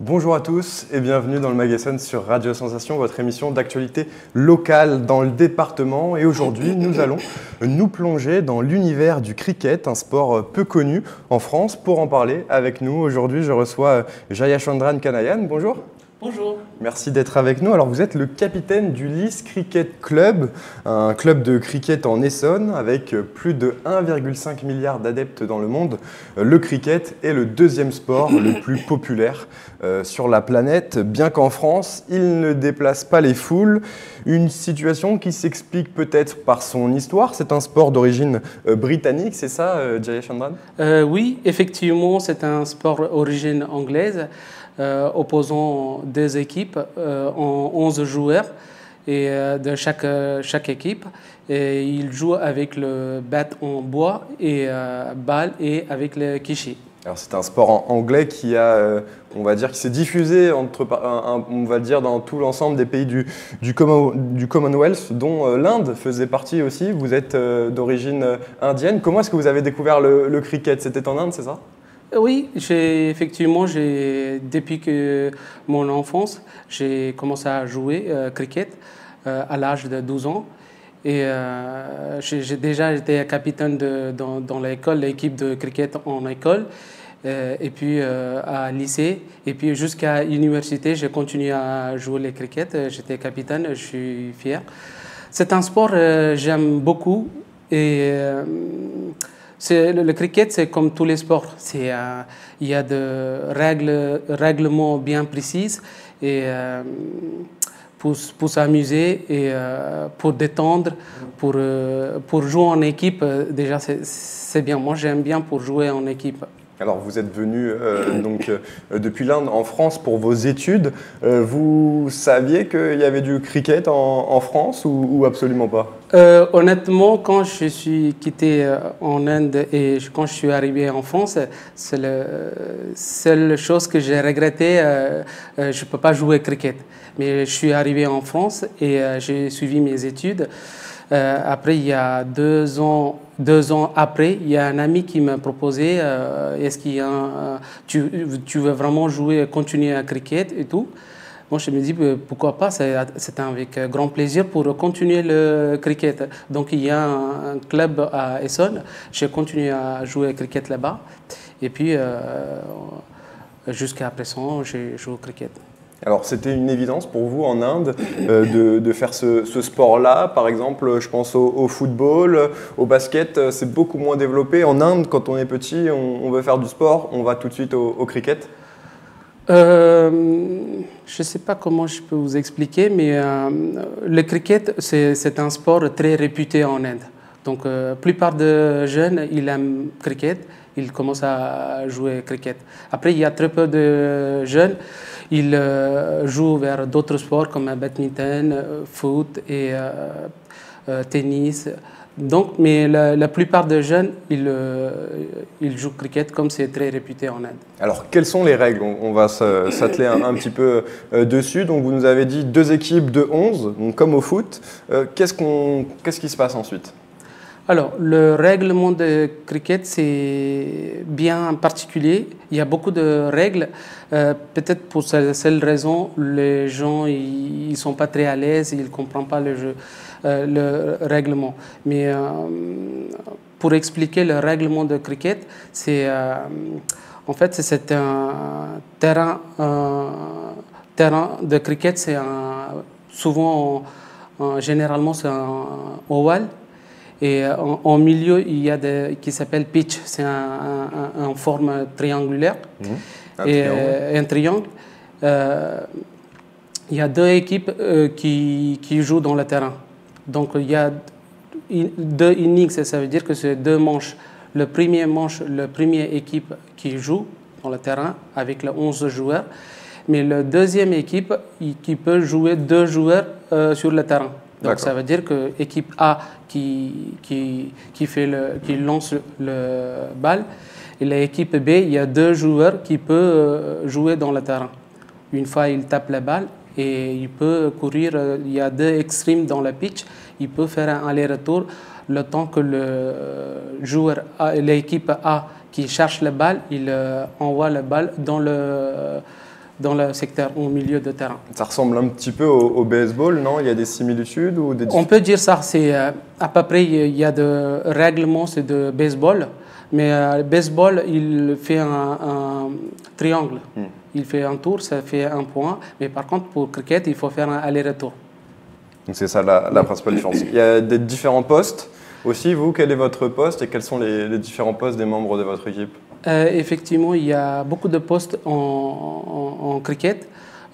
Bonjour à tous et bienvenue dans le Magasin sur Radio Sensation, votre émission d'actualité locale dans le département. Et aujourd'hui, nous allons nous plonger dans l'univers du cricket, un sport peu connu en France. Pour en parler avec nous, aujourd'hui, je reçois Jayachandran Kanayan. Bonjour. Bonjour. Merci d'être avec nous. Alors, vous êtes le capitaine du Lys Cricket Club, un club de cricket en Essonne avec plus de 1,5 milliard d'adeptes dans le monde. Le cricket est le deuxième sport le plus populaire sur la planète, bien qu'en France, il ne déplace pas les foules. Une situation qui s'explique peut-être par son histoire. C'est un sport d'origine britannique, c'est ça, Jayachandran ? Oui, effectivement, c'est un sport d'origine anglaise. Opposant deux équipes en 11 joueurs et de chaque équipe. Et ils jouent avec le bat en bois et balle et avec le kishi. Alors c'est un sport anglais qui a, on va dire, qui s'est diffusé on va dire dans tout l'ensemble des pays du Commonwealth, dont l'Inde faisait partie aussi. Vous êtes d'origine indienne. Comment est-ce que vous avez découvert le cricket? C'était en Inde, c'est ça? Oui, effectivement, depuis que mon enfance, j'ai commencé à jouer cricket à l'âge de 12 ans. Et j'ai déjà été capitaine dans l'école, l'équipe de cricket en école, et puis à lycée. Et puis jusqu'à l'université, j'ai continué à jouer le cricket. J'étais capitaine, je suis fier. C'est un sport que j'aime beaucoup. Et le cricket, c'est comme tous les sports. Il y a des règlements bien précises et pour s'amuser et pour détendre, pour jouer en équipe. Déjà, c'est bien. Moi, j'aime bien pour jouer en équipe. Alors, vous êtes venu depuis l'Inde en France pour vos études. Vous saviez qu'il y avait du cricket en France ou absolument pas? Honnêtement, quand je suis quitté en Inde et quand je suis arrivé en France, c'est la seule chose que j'ai regretté. Je ne peux pas jouer cricket. Mais je suis arrivé en France et j'ai suivi mes études. Après, il y a 2 ans après, il y a un ami qui m'a proposé est-ce qu'il y a tu veux vraiment jouer, continuer à cricket et tout. Moi, je me dis pourquoi pas, c'est avec grand plaisir pour continuer le cricket. Donc, il y a un club à Essonne, j'ai continué à jouer au cricket là-bas. Et puis, jusqu'à présent, j'ai joué au cricket. Alors, c'était une évidence pour vous en Inde de faire ce sport-là. Par exemple, je pense au football, au basket, c'est beaucoup moins développé. En Inde, quand on est petit, on veut faire du sport, on va tout de suite au cricket. Je ne sais pas comment je peux vous expliquer, mais le cricket, c'est un sport très réputé en Inde. Donc, la plupart des jeunes, ils aiment le cricket, ils commencent à jouer au cricket. Après, il y a très peu de jeunes, ils jouent vers d'autres sports comme le badminton, foot et tennis. Donc, mais la plupart des jeunes, ils jouent au cricket comme c'est très réputé en Inde. Alors, quelles sont les règles? On va s'atteler un petit peu dessus. Donc, vous nous avez dit 2 équipes de 11, donc comme au foot. Qu'est-ce qui se passe ensuite? Alors, le règlement de cricket, c'est bien particulier. Il y a beaucoup de règles. Peut-être pour cette seule raison, les gens ils ne sont pas très à l'aise, ils ne comprennent pas le jeu, le règlement. Mais pour expliquer le règlement de cricket, en fait, c'est un terrain de cricket, c'est généralement, c'est un ovale. Et en milieu, il y a qui s'appelle pitch, c'est en forme triangulaire. Un triangle. Il y a 2 équipes qui jouent dans le terrain. Donc il y a 2 innings, ça veut dire que c'est 2 manches. Le premier manche, la première équipe qui joue dans le terrain avec les 11 joueurs. Mais la deuxième équipe qui peut jouer 2 joueurs sur le terrain. Donc ça veut dire que l'équipe A qui lance le balle et l'équipe B, il y a 2 joueurs qui peuvent jouer dans le terrain. Une fois il tape la balle et il peut courir, il y a 2 extrêmes dans le pitch, il peut faire un aller-retour le temps que l'équipe A qui cherche la balle, il envoie la balle dans le dans le secteur, au milieu de terrain. Ça ressemble un petit peu au baseball, non? Il y a des similitudes ou des On peut dire ça, c'est à peu près, il y a de règlements, c'est de baseball, mais le baseball, il fait un triangle. Il fait un tour, ça fait un point, mais par contre, pour cricket, il faut faire un aller-retour. Donc c'est ça la principale différence. Il y a des différents postes aussi. Vous, quel est votre poste et quels sont les différents postes des membres de votre équipe? Effectivement, il y a beaucoup de postes en cricket.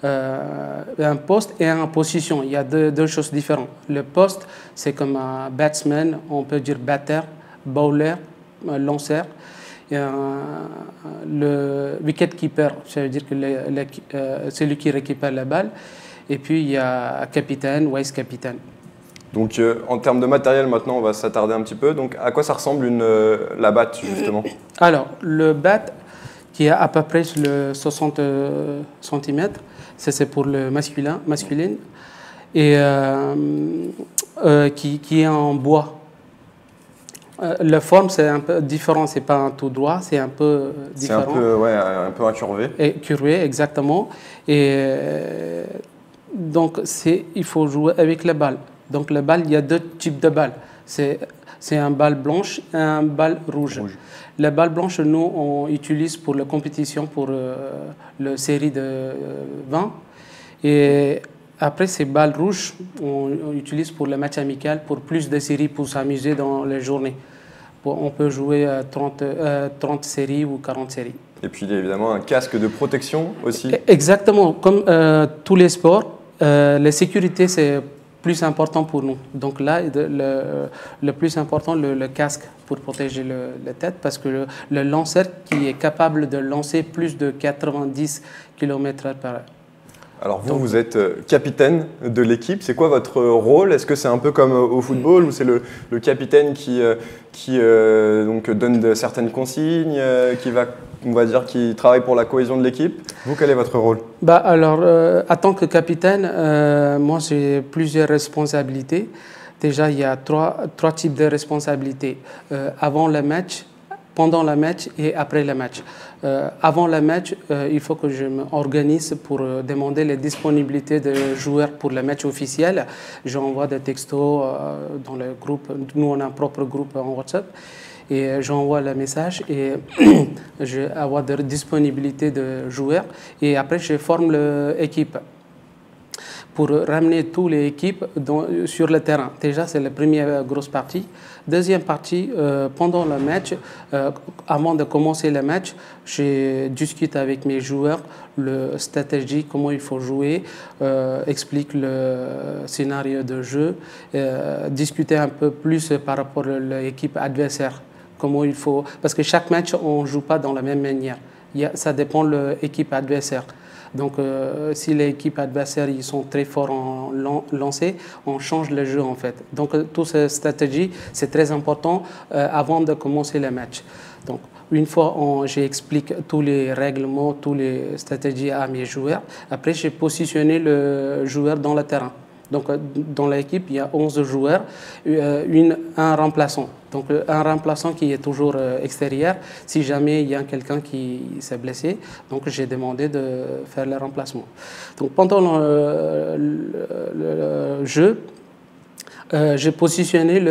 Un poste et une position. Il y a deux choses différentes. Le poste, c'est comme un batsman, on peut dire batteur, bowler, lanceur. Le wicket-keeper, ça veut dire que celui qui récupère la balle. Et puis, il y a capitaine, vice-capitaine. Donc, en termes de matériel, maintenant, on va s'attarder un petit peu. Donc, à quoi ça ressemble la batte, justement? Alors, le bat, qui est à peu près le 60 cm, c'est pour le masculin, et qui est en bois. La forme, c'est un peu différent, c'est pas un tout droit, c'est un peu différent. C'est un peu incurvé. Et curvé, exactement. Et donc, il faut jouer avec la balle. Donc, la balle, il y a deux types de balles. C'est un balle blanche et un balle rouge. La balle blanche, nous, on utilise pour la compétition, pour la série de 20. Et après, ces balles rouges, on utilise pour le match amical, pour plus de séries, pour s'amuser dans les journées. On peut jouer 30 séries ou 40 séries. Et puis, il y a évidemment un casque de protection aussi. Exactement. Comme tous les sports, la sécurité, c'est plus important pour nous. Donc là, le plus important, le casque pour protéger la tête, parce que le lanceur qui est capable de lancer plus de 90 km/h. Alors vous êtes capitaine de l'équipe. C'est quoi votre rôle? Est-ce que c'est un peu comme au football où c'est le capitaine qui donc donne certaines consignes, qui travaille pour la cohésion de l'équipe? Vous, quel est votre rôle? Alors, en tant que capitaine, moi j'ai plusieurs responsabilités. Déjà, il y a trois types de responsabilités. Avant le match, pendant le match et après le match. Avant le match, il faut que je m'organise pour demander les disponibilités des joueurs pour le match officiel. J'envoie des textos dans le groupe. Nous, on a un propre groupe en WhatsApp. Et j'envoie le message et je avoir des disponibilités de joueurs. Et après, je forme l'équipe pour ramener toutes les équipes sur le terrain. Déjà, c'est la première grosse partie. Deuxième partie, pendant le match, avant de commencer le match, je discute avec mes joueurs la stratégie, comment il faut jouer, explique le scénario de jeu, discuter un peu plus par rapport à l'équipe adversaire. Comment il faut, parce que chaque match, on ne joue pas dans la même manière. Ça dépend de l'équipe adversaire. Donc, si les équipes adversaires ils sont très forts en lancer, on change le jeu en fait. Donc, toute cette stratégie, c'est très important avant de commencer le match. Donc, une fois j'explique tous les règlements, toutes les stratégies à mes joueurs, après, j'ai positionné le joueur dans le terrain. Donc, dans l'équipe, il y a 11 joueurs, un remplaçant. Donc, un remplaçant qui est toujours extérieur, si jamais il y a quelqu'un qui s'est blessé. Donc, j'ai demandé de faire le remplacement. Donc, pendant le jeu, j'ai positionné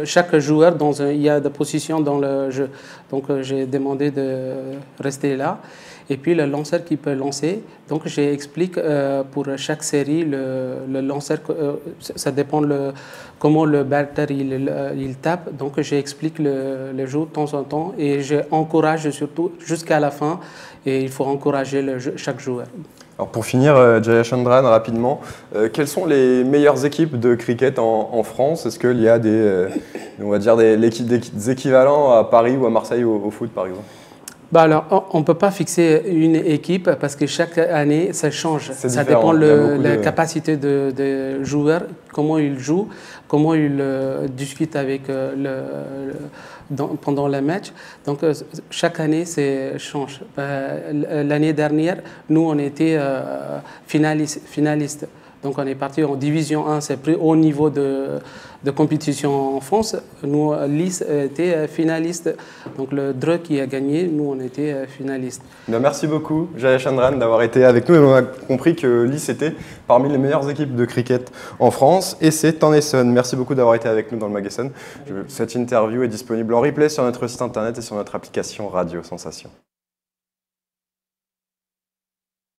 chaque joueur il y a des positions dans le jeu. Donc, j'ai demandé de rester là. Et puis, le lanceur qui peut lancer. Donc, j'explique pour chaque série, le lanceur, ça dépend comment le batteur il tape. Donc, j'explique le jeu de temps en temps et j'encourage surtout jusqu'à la fin. Et il faut encourager chaque joueur. Alors pour finir, Jayachandran, rapidement, quelles sont les meilleures équipes de cricket en France? Est-ce qu'il y a des équivalents à Paris ou à Marseille au foot, par exemple? Alors, on ne peut pas fixer une équipe parce que chaque année, ça change. Ça dépend de la capacité de joueurs, comment ils jouent, comment ils discutent avec pendant le match. Donc, chaque année, ça change. L'année dernière, nous, on était finalistes Donc on est parti en division 1, c'est le plus haut niveau de compétition en France. Nous, Lys était finaliste. Donc le DRE qui a gagné, nous on était finalistes. Merci beaucoup Jaya Chandran d'avoir été avec nous et on a compris que Lys était parmi les meilleures équipes de cricket en France et c'est en Essonne. Merci beaucoup d'avoir été avec nous dans le Mag Essonne. Cette interview est disponible en replay sur notre site internet et sur notre application Radio Sensation.